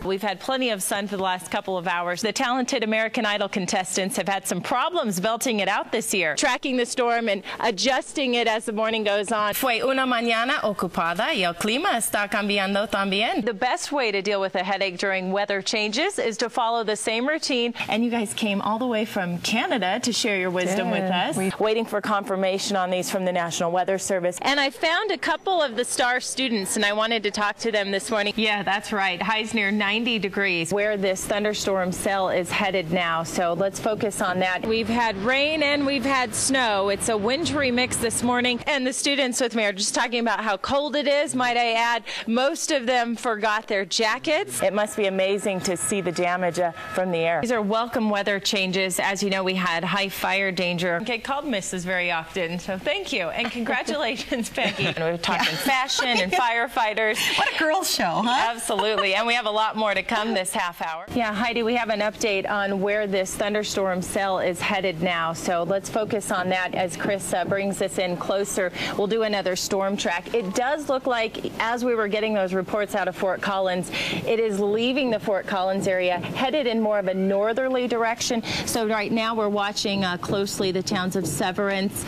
We've had plenty of sun for the last couple of hours. The talented American Idol contestants have had some problems belting it out this year, tracking the storm and adjusting it as the morning goes on. Fue una mañana ocupada y el clima está cambiando también. The best way to deal with a headache during weather changes is to follow the same routine. And you guys came all the way from Canada to share your wisdom with us. Waiting for confirmation on these from the National Weather Service. And I found a couple of the STAR students, and I wanted to talk to them this morning. Yeah, that's right. Highs near 90 degrees. Where this thunderstorm cell is headed now. So let's focus on that. We've had rain and we've had snow. It's a wintry mix this morning. And the students with me are just talking about how cold it is. Might I add, most of them forgot their jackets. It must be amazing to see the damage from the air. These are welcome weather changes. As you know, we had high fire danger. I get called Mrs. very often, so thank you. And congratulations, Peggy. And we're talking fashion and firefighters. What a girls show, huh? Absolutely. And we have a lot more to come this half hour. Yeah, Heidi, we have an update on where this thunderstorm cell is headed now. So let's focus on that as Chris brings us in closer. We'll do another storm track. It does look like, as we were getting those reports out of Fort Collins, it is leaving the Fort Collins area, headed in more of a northerly direction. So right now we're watching closely the towns of Severance,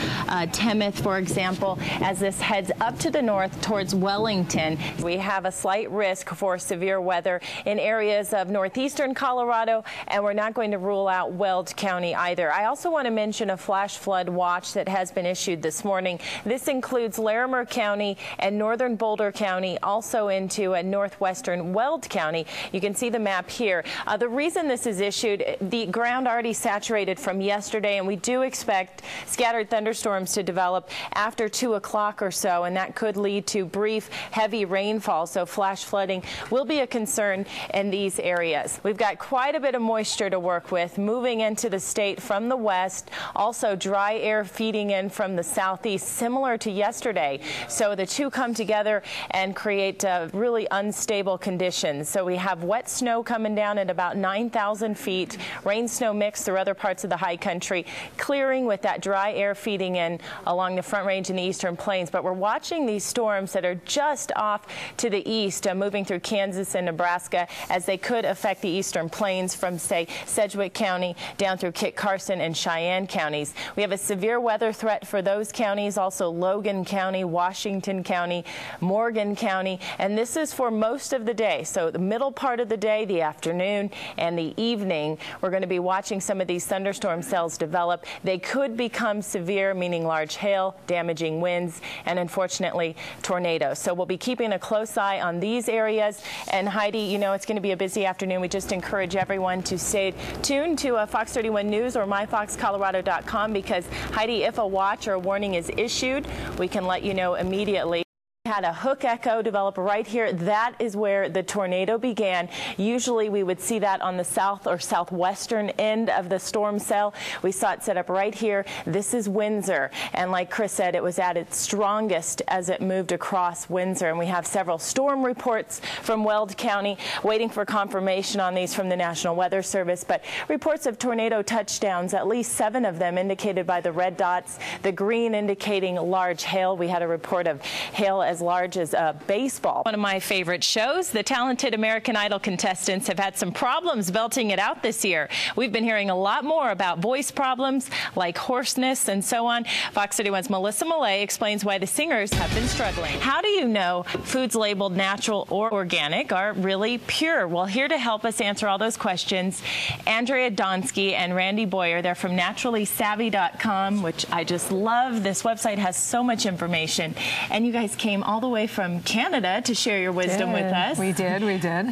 Temeth, for example, as this heads up to the north towards Wellington. We have a slight risk for severe weather in areas of northeastern Colorado, and we're not going to rule out Weld County either. I also want to mention a flash flood watch that has been issued this morning. This includes Larimer County and northern Boulder County, also into northwestern Weld County. You can see the map here. The reason this is issued, the ground already saturated from yesterday, and we do expect scattered thunderstorms to develop after 2 o'clock or so, and that could lead to brief heavy rainfall. So flash flooding will be a concern in these areas. We've got quite a bit of moisture to work with moving into the state from the west. Also dry air feeding in from the southeast, similar to yesterday. So the two come together and create really unstable conditions. So we have wet snow coming down at about 9,000 feet, rain snow mix through other parts of the high country, clearing with that dry air feeding in along the Front Range and the eastern plains. But we're watching these storms that are just off to the east, moving through Kansas and Nebraska, as they could affect the eastern plains from, say, Sedgwick County down through Kit Carson and Cheyenne counties. We have a severe weather threat for those counties, also Logan County, Washington County, Morgan County, and this is for most of the day. So the middle part of the day, the afternoon, and the evening, we're going to be watching some of these thunderstorm cells develop. They could become severe, meaning large hail, damaging winds, and unfortunately tornadoes. So we'll be keeping a close eye on these areas. And Heidi, you know it's going to be a busy afternoon. We just encourage everyone to stay tuned to Fox 31 News or myfoxcolorado.com, because Heidi, if a watch or a warning is issued, we can let you know immediately. Had a hook echo develop right here. That is where the tornado began. Usually we would see that on the south or southwestern end of the storm cell. We saw it set up right here. This is Windsor, and like Chris said, it was at its strongest as it moved across Windsor, and we have several storm reports from Weld County, waiting for confirmation on these from the National Weather Service. But reports of tornado touchdowns, at least 7 of them indicated by the red dots, the green indicating large hail. We had a report of hail as large as a baseball. One of my favorite shows. The talented American Idol contestants have had some problems belting it out this year. We've been hearing a lot more about voice problems like hoarseness and so on. Fox 31's Melissa Millay explains why the singers have been struggling. How do you know foods labeled natural or organic are really pure? Well, here to help us answer all those questions, Andrea Donsky and Randy Boyer. They're from naturallysavvy.com, which I just love. This website has so much information. And you guys came all the way from Canada to share your wisdom with us. We did.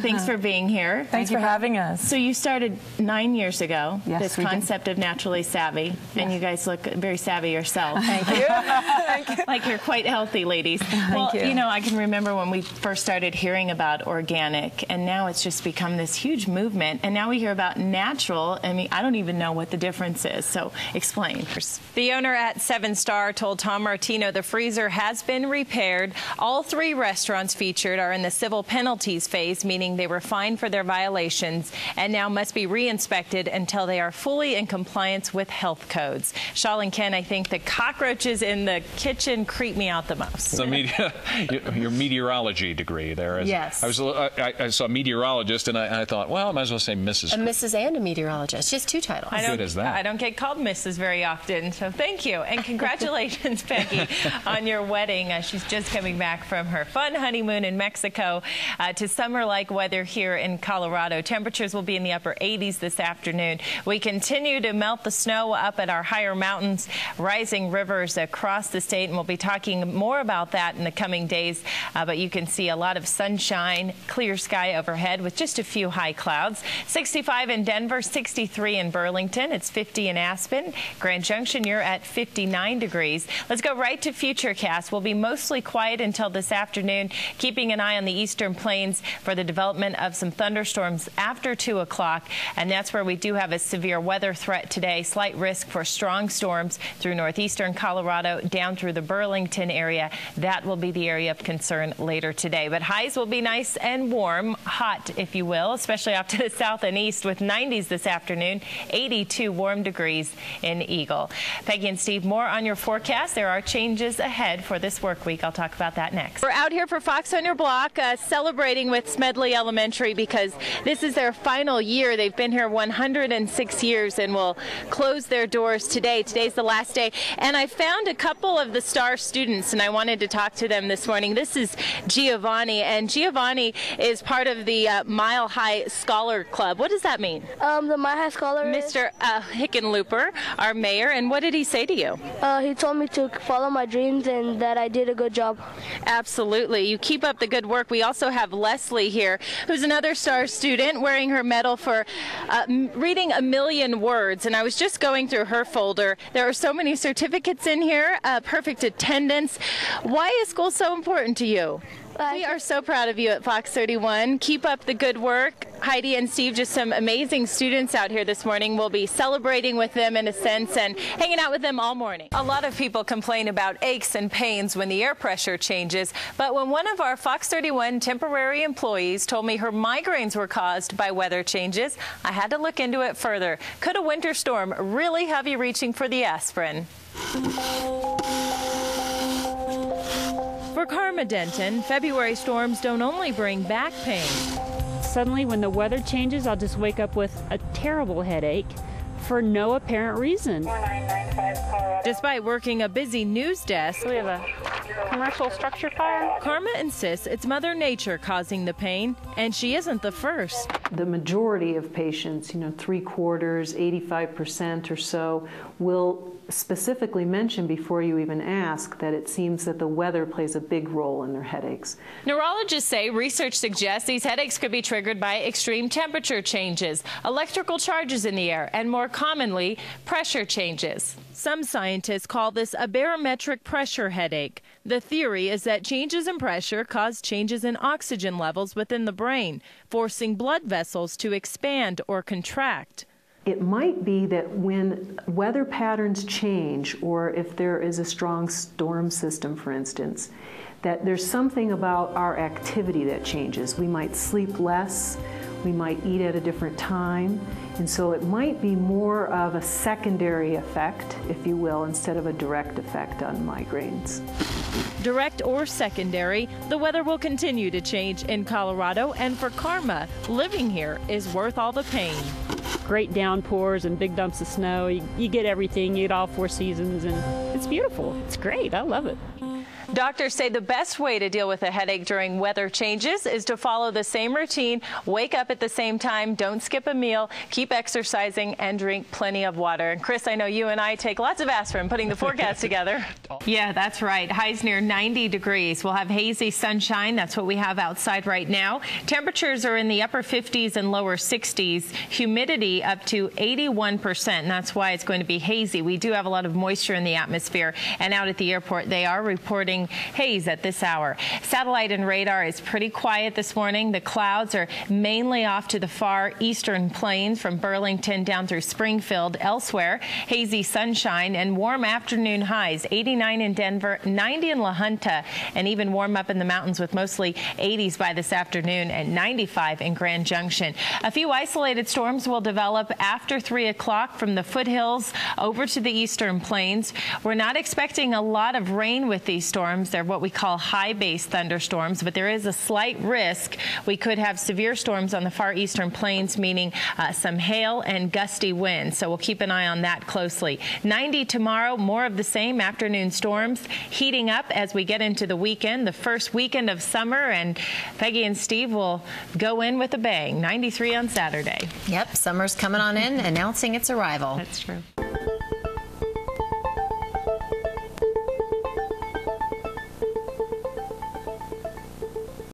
Thanks for being here. Thanks for having us. So you started 9 years ago, yes, this concept of naturally savvy, and you guys look very savvy yourself. Thank you. Thank you. Like you're quite healthy, ladies. Well, you know, I can remember when we first started hearing about organic, and now it's just become this huge movement, and now we hear about natural. I mean, I don't even know what the difference is, so explain. The owner at 7 Star told Tom Martino the freezer has been repaired. All 3 restaurants featured are in the civil penalties phase, meaning they were fined for their violations and now must be re-inspected until they are fully in compliance with health codes. Shaw and Ken, I think the cockroaches in the kitchen creep me out the most. So your meteorology degree there. Yes. I saw meteorologist and I thought, well, I might as well say Mrs. A Mrs. and a meteorologist. She has 2 titles. How good is that? I don't get called Mrs. very often, so thank you. And congratulations, Peggy, on your wedding. She's just coming back from her fun honeymoon in Mexico to summer-like weather here in Colorado. Temperatures will be in the upper 80s this afternoon. We continue to melt the snow up at our higher mountains, rising rivers across the state, and we'll be talking more about that in the coming days. But you can see a lot of sunshine, clear sky overhead with just a few high clouds. 65 in Denver, 63 in Burlington. It's 50 in Aspen. Grand Junction, you're at 59 degrees. Let's go right to Futurecast. We'll be mostly quiet until this afternoon, keeping an eye on the eastern plains for the development of some thunderstorms after 2 o'clock. And that's where we do have a severe weather threat today. Slight risk for strong storms through northeastern Colorado down through the Burlington area. That will be the area of concern later today. But highs will be nice and warm, hot, if you will, especially off to the south and east with 90s this afternoon, 82 warm degrees in Eagle. Peggy and Steve, more on your forecast. There are changes ahead for this work week. I'll talk about that next. We're out here for Fox on Your Block celebrating with Smedley Elementary because this is their final year. They've been here 106 years and will close their doors today. Today's the last day. And I found a couple of the star students and I wanted to talk to them this morning. This is Giovanni, and Giovanni is part of the Mile High Scholar Club. What does that mean? The Mile High Scholar Mr. Hickenlooper, our mayor, and what did he say to you? He told me to follow my dreams and that I did a good job. Absolutely. You keep up the good work. We also have Leslie here, who's another star student wearing her medal for reading 1,000,000 words. And I was just going through her folder. There are so many certificates in here, perfect attendance. Why is school so important to you? We are so proud of you at Fox 31. Keep up the good work. Heidi and Steve, just some amazing students out here this morning. We'll be celebrating with them in a sense and hanging out with them all morning. A lot of people complain about aches and pains when the air pressure changes, but when one of our Fox 31 temporary employees told me her migraines were caused by weather changes, I had to look into it further. Could a winter storm really have you reaching for the aspirin? For Karma Denton, February storms don't only bring back pain. Suddenly, when the weather changes, I'll just wake up with a terrible headache for no apparent reason. Despite working a busy news desk, We have a commercial structure fire. Karma insists it's Mother Nature causing the pain, and she isn't the first. The majority of patients, 3/4, 85% or so, will specifically mention before you even ask that it seems that the weather plays a big role in their headaches. Neurologists say research suggests these headaches could be triggered by extreme temperature changes, electrical charges in the air, and more commonly, pressure changes. Some scientists call this a barometric pressure headache. The theory is that changes in pressure cause changes in oxygen levels within the brain, forcing blood vessels to expand or contract. It might be that when weather patterns change, or if there is a strong storm system, for instance, that there's something about our activity that changes. We might sleep less, we might eat at a different time, and so it might be more of a secondary effect, if you will, instead of a direct effect on migraines. Direct or secondary, the weather will continue to change in Colorado, and for Karma, living here is worth all the pain. Great downpours and big dumps of snow. You get everything. You get all 4 seasons, and it's beautiful. It's great. I love it. Doctors say the best way to deal with a headache during weather changes is to follow the same routine, wake up at the same time, don't skip a meal, keep exercising, and drink plenty of water. And Chris, I know you and I take lots of aspirin putting the forecast together. Yeah, that's right. Highs near 90 degrees. We'll have hazy sunshine. That's what we have outside right now. Temperatures are in the upper 50s and lower 60s. Humidity up to 81%. And that's why it's going to be hazy. We do have a lot of moisture in the atmosphere. And out at the airport, they are reporting morning haze at this hour. Satellite and radar is pretty quiet this morning. The clouds are mainly off to the far eastern plains from Burlington down through Springfield. Elsewhere, hazy sunshine and warm afternoon highs. 89 in Denver, 90 in La Junta, and even warm up in the mountains with mostly 80s by this afternoon and 95 in Grand Junction. A few isolated storms will develop after 3 o'clock from the foothills over to the eastern plains. We're not expecting a lot of rain with these storms. They're what we call high base thunderstorms, but there is a slight risk we could have severe storms on the far eastern plains, meaning some hail and gusty winds. So we'll keep an eye on that closely. 90 tomorrow, more of the same afternoon storms heating up as we get into the weekend, the first weekend of summer, and Peggy and Steve will go in with a bang. 93 on Saturday. Yep, summer's coming on in, announcing its arrival. That's true.